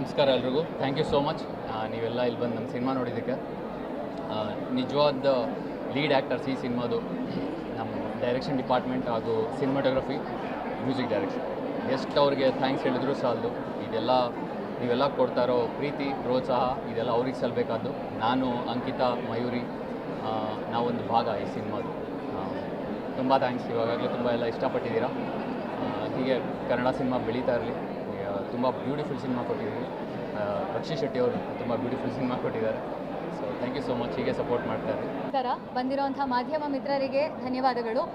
ನಮಸ್ಕಾರ ಎಲ್ರಿಗೂ. Thank you so much ನೀವೆಲ್ಲ ಇಲ್ಲಿ ಬಂದು ನಮ್ಮ ಸಿನಿಮಾ ನೋಡಿದ್ದಕ್ಕೆ. ನಿಜವಾದ ಲೀಡ್ ಆ್ಯಕ್ಟರ್ಸ್ ಈ ಸಿನಿಮಾದು ನಮ್ಮ ಡೈರೆಕ್ಷನ್ ಡಿಪಾರ್ಟ್ಮೆಂಟ್ ಹಾಗೂ ಸಿನಿಮಾಟೋಗ್ರಫಿ, ಮ್ಯೂಸಿಕ್ ಡೈರೆಕ್ಷನ್. ಎಷ್ಟು ಅವ್ರಿಗೆ ಥ್ಯಾಂಕ್ಸ್ ಹೇಳಿದ್ರು ಸಾಲದು. ನೀವೆಲ್ಲ ಕೊಡ್ತಾ ಇರೋ ಪ್ರೀತಿ, ಪ್ರೋತ್ಸಾಹ ಇದೆಲ್ಲ ಅವ್ರಿಗೆ ಸಲ್ಲಬೇಕಾದ್ದು. ನಾನು, ಅಂಕಿತಾ, ಮಯೂರಿ ನಾವೊಂದು ಭಾಗ ಈ ಸಿನಿಮಾದು. ತುಂಬ ಥ್ಯಾಂಕ್ಸ್. ಇವಾಗಲೇ ತುಂಬ ಎಲ್ಲ ಇಷ್ಟಪಟ್ಟಿದ್ದೀರಾ. ಹೀಗೆ ಕನ್ನಡ ಸಿನಿಮಾ ಬೆಳೀತಾ ಇರಲಿ. ತುಂಬ ಬ್ಯೂಟಿಫುಲ್ ಸಿನಿಮಾ ಕೊಟ್ಟಿದ್ದೀವಿ. ರಕ್ಷಿ ಶೆಟ್ಟಿ ಅವರು ತುಂಬ ಬ್ಯೂಟಿಫುಲ್ ಸಿನಿಮಾ ಕೊಟ್ಟಿದ್ದಾರೆ. So thank you so much. ಹೀಗೆ ಸಪೋರ್ಟ್ ಮಾಡ್ತಾರೆ. ಬಂದಿರೋಂಥ ಮಾಧ್ಯಮ ಮಿತ್ರರಿಗೆ ಧನ್ಯವಾದಗಳು.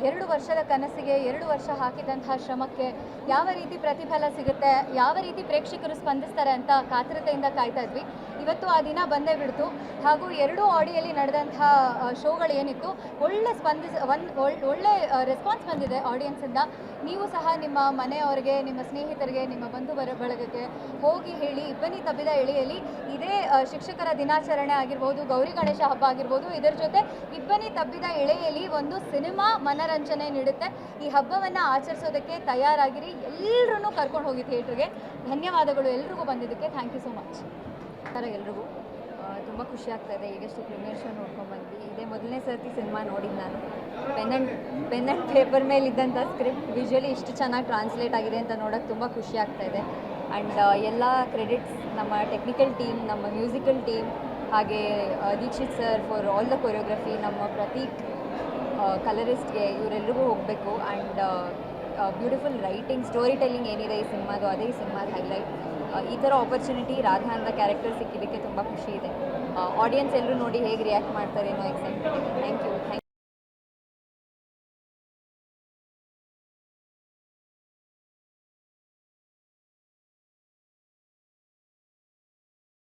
2 ವರ್ಷದ ಕನಸಿಗೆ 2 ವರ್ಷ ಹಾಕಿದಂತಹ ಶ್ರಮಕ್ಕೆ ಯಾವ ರೀತಿ ಪ್ರತಿಫಲ ಸಿಗುತ್ತೆ, ಯಾವ ರೀತಿ ಪ್ರೇಕ್ಷಕರು ಸ್ಪಂದಿಸ್ತಾರೆ ಅಂತ ಕಾತರತೆಯಿಂದ ಕಾಯ್ತಾ ಇದ್ವಿ. ಇವತ್ತು ಆ ದಿನ ಬಂದೇ ಬಿಡ್ತು. ಹಾಗೂ 2 ಆಡಿಯಲ್ಲಿ ನಡೆದಂಥ ಶೋಗಳು ಏನಿತ್ತು, ಒಳ್ಳೆ ರೆಸ್ಪಾನ್ಸ್ ಬಂದಿದೆ ಆಡಿಯನ್ಸಿಂದ. ನೀವು ಸಹ ನಿಮ್ಮ ಮನೆಯವರಿಗೆ, ನಿಮ್ಮ ಸ್ನೇಹಿತರಿಗೆ, ನಿಮ್ಮ ಬಂಧು ಬಳಗಕ್ಕೆ ಹೋಗಿ ಹೇಳಿ, ಇಬ್ಬನಿ ತಬ್ಬಿದ ಎಳೆಯಲ್ಲಿ ಇದೇ ಶಿಕ್ಷಕರ ದಿನಾಚರಣೆ ಆಗಿರ್ಬೋದು, ಗೌರಿ ಗಣೇಶ ಹಬ್ಬ ಆಗಿರ್ಬೋದು, ಇದರ ಜೊತೆ ಇಬ್ಬನಿ ತಬ್ಬಿದ ಎಳೆಯಲ್ಲಿ ಒಂದು ಸಿನಿಮಾ ಮನರಂಜನೆ ನೀಡುತ್ತೆ. ಈ ಹಬ್ಬವನ್ನು ಆಚರಿಸೋದಕ್ಕೆ ತಯಾರಾಗಿರಿ. ಎಲ್ಲರೂ ಕರ್ಕೊಂಡು ಹೋಗಿ ಥಿಯೇಟ್ರಿಗೆ. ಧನ್ಯವಾದಗಳು ಎಲ್ರಿಗೂ ಬಂದಿದ್ದಕ್ಕೆ. Thank you so much. ಎಲ್ರಿಗೂ ತುಂಬ ಖುಷಿ ಆಗ್ತಾಯಿದೆ. ಈಗಷ್ಟು ಪ್ರೀಮಿಯರ್ ಶೋ ನೋಡ್ಕೊಂಡ್ಬಂದ್ವಿ. ಇದೇ ಮೊದಲನೇ ಸರ್ತಿ ಸಿನಿಮಾ ನೋಡಿದ್ದು ನಾನು. ಪೆನ್ ಆ್ಯಂಡ್ ಪೇಪರ್ ಮೇಲೆ ಇದ್ದಂಥ ಸ್ಕ್ರಿಪ್ಟ್ ವಿಜುವಲಿ ಇಷ್ಟು ಚೆನ್ನಾಗಿ ಟ್ರಾನ್ಸ್ಲೇಟ್ ಆಗಿದೆ ಅಂತ ನೋಡೋಕ್ಕೆ ತುಂಬ ಖುಷಿ ಆಗ್ತಾಯಿದೆ. ಆ್ಯಂಡ್ ಎಲ್ಲ ಕ್ರೆಡಿಟ್ಸ್ ನಮ್ಮ ಟೆಕ್ನಿಕಲ್ ಟೀಮ್, ನಮ್ಮ ಮ್ಯೂಸಿಕಲ್ ಟೀಮ್, ಹಾಗೆ Dikshit sir for all the choreography, ನಮ್ಮ ಪ್ರತೀಕ್ ಕಲರಿಸ್ಟ್ಗೆ, ಇವರೆಲ್ಲರಿಗೂ ಹೋಗಬೇಕು. And beautiful writing, story telling ಏನಿದೆ ಈ ಸಿನಿಮಾದು, ಅದೇ ಈ ಸಿನಿಮಾದ ಹೈಲೈಟ್. ಈ ಥರ ಆಪರ್ಚುನಿಟಿ ರಾಧಾ ಅಂತ ಕ್ಯಾರೆಕ್ಟರ್ ಸಿಕ್ಕಿದ್ದಕ್ಕೆ ತುಂಬ ಖುಷಿ ಇದೆ. ಆಡಿಯನ್ಸ್ ಎಲ್ಲರೂ ನೋಡಿ ಹೇಗೆ ರಿಯಾಕ್ಟ್ ಮಾಡ್ತಾರೆ ಅನ್ನೋ ಎಕ್ಸೈಟ್ಮೆಂಟ್ ಇದೆ. Thank you.